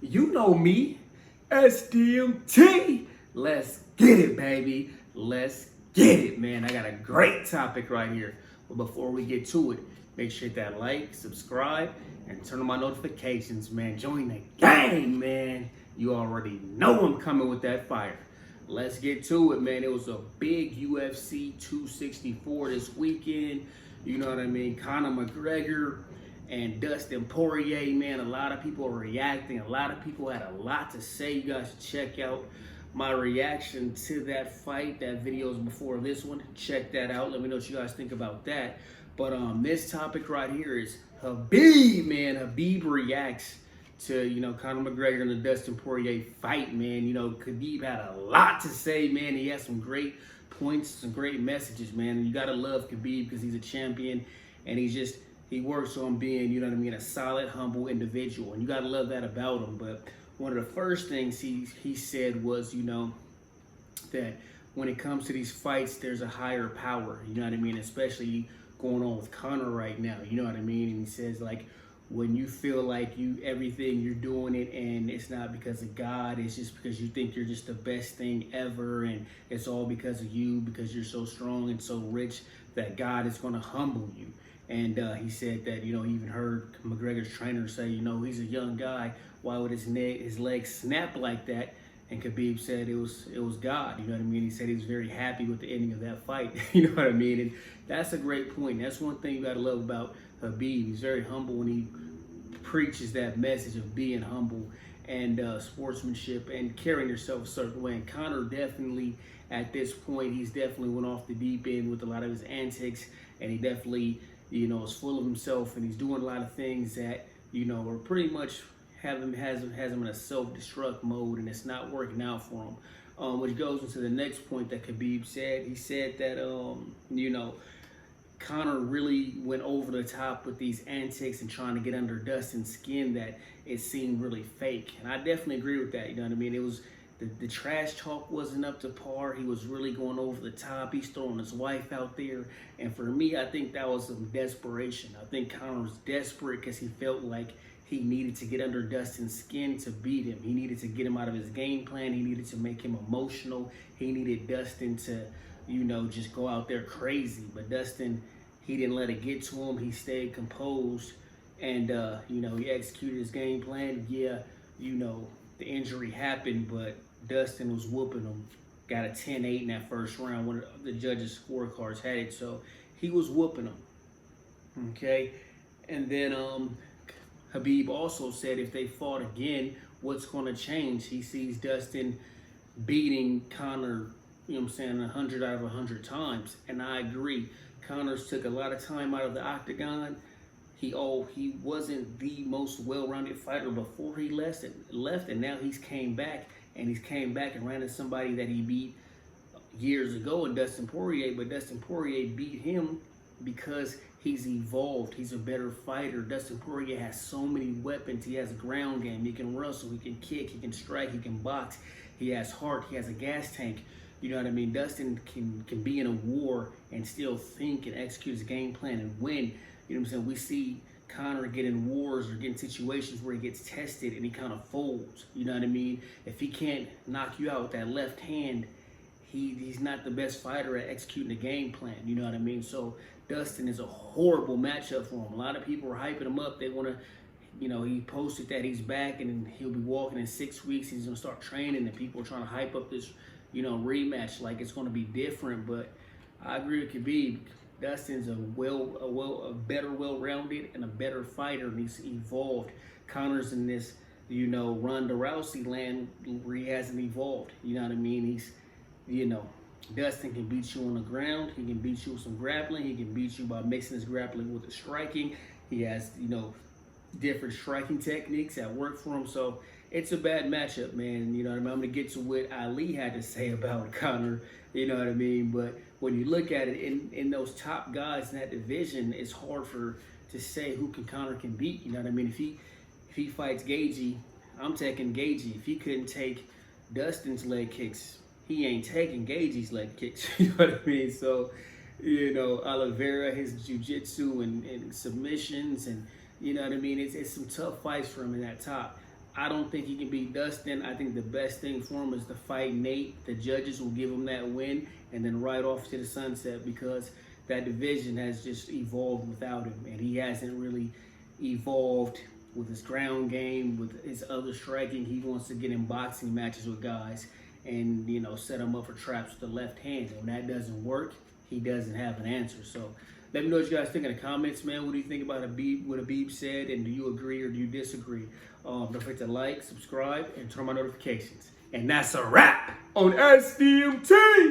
You know me, SDMT. Let's get it, baby. Let's get it, man. I got a great topic right here. But before we get to it, make sure that like, subscribe, and turn on my notifications, man. Join the gang, man. You already know I'm coming with that fire. Let's get to it, man. It was a big UFC 264 this weekend. You know what I mean? Conor McGregor and Dustin Poirier, man. A lot of people are reacting. A lot of people had a lot to say. You guys should check out my reaction to that fight. That video is before this one. Check that out. Let me know what you guys think about that. But this topic right here is Khabib, man. Khabib reacts to, Conor McGregor and the Dustin Poirier fight, man. Khabib had a lot to say, man. He had some great points, some great messages, man. And you got to love Khabib because he's a champion and he works on being, a solid, humble individual. And you got to love that about him. But one of the first things he said was, that when it comes to these fights, there's a higher power, you know what I mean? Especially going on with Conor right now, you know what I mean? And he says, like, when you feel like everything you're doing it and it's not because of God, it's just because you think you're just the best thing ever and it's all because of you, because you're so strong and so rich that God is going to humble you. And he said that, he even heard McGregor's trainer say, he's a young guy. Why would his legs snap like that? And Khabib said it was God, you know what I mean? He said he was very happy with the ending of that fight, you know what I mean? And that's a great point. That's one thing you got to love about Khabib. He's very humble when he preaches that message of being humble and sportsmanship and carrying yourself a certain way. And Conor definitely, at this point, he's definitely went off the deep end with a lot of his antics, and he definitely, is full of himself, and he's doing a lot of things that, are pretty much has him in a self-destruct mode, and it's not working out for him. Which goes into the next point that Khabib said. He said that, Conor really went over the top with these antics and trying to get under Dustin's skin, that it seemed really fake. And I definitely agree with that, you know what I mean? It was, the trash talk wasn't up to par. He was really going over the top. He's throwing his wife out there. And for me, I think that was some desperation. I think Conor was desperate because he felt like he needed to get under Dustin's skin to beat him. He needed to get him out of his game plan. He needed to make him emotional. He needed Dustin to, just go out there crazy. But Dustin, he didn't let it get to him. He stayed composed and, he executed his game plan. Yeah, the injury happened, but Dustin was whooping him. Got a 10-8 in that first round. One of the judges' scorecards had it, so he was whooping him. Okay? And then Khabib also said if they fought again, what's going to change? He sees Dustin beating Conor, 100 out of 100 times. And I agree. Conor's took a lot of time out of the octagon. He wasn't the most well-rounded fighter before he left, and now he's came back and ran into somebody that he beat years ago in Dustin Poirier, but Dustin Poirier beat him because he's evolved. He's a better fighter. Dustin Poirier has so many weapons. He has a ground game. He can wrestle, he can kick, he can strike, he can box. He has heart, he has a gas tank. You know what I mean? Dustin can be in a war and still think and execute his game plan and win. You know what I'm saying? We see Conor get in wars or get in situations where he gets tested and he kind of folds. You know what I mean? If he can't knock you out with that left hand, he's not the best fighter at executing the game plan. You know what I mean? So Dustin is a horrible matchup for him. A lot of people are hyping him up. They want to, he posted that he's back and he'll be walking in 6 weeks. He's going to start training, and people are trying to hype up this, rematch like it's going to be different. But I agree with Khabib. Dustin's a better well-rounded and a better fighter, and he's evolved. Conor's in this, Ronda Rousey land where he hasn't evolved. You know what I mean? He's, Dustin can beat you on the ground. He can beat you with some grappling. He can beat you by mixing his grappling with the striking. He has, different striking techniques that work for him. So it's a bad matchup, man. You know what I mean? I'm going to get to what Ali had to say about Conor. You know what I mean? But when you look at it, in those top guys in that division, it's hard to say who Conor can beat. You know what I mean? If he fights Gaethje, I'm taking Gaethje. If he couldn't take Dustin's leg kicks, he ain't taking Gaethje's leg kicks. You know what I mean? So, Oliveira, his jiu-jitsu and submissions, and you know what I mean? It's some tough fights for him in that top. I don't think he can beat Dustin. I think the best thing for him is to fight Nate. The judges will give him that win and then right off to the sunset, because that division has just evolved without him, and he hasn't really evolved with his ground game, with his other striking. He wants to get in boxing matches with guys and, you know, set them up for traps with the left hand. And when that doesn't work, he doesn't have an answer. So let me know what you guys think in the comments, man. What do you think about Khabib, what Khabib said, and do you agree or do you disagree? Don't forget to like, subscribe, and turn on my notifications. And that's a wrap on SDMT!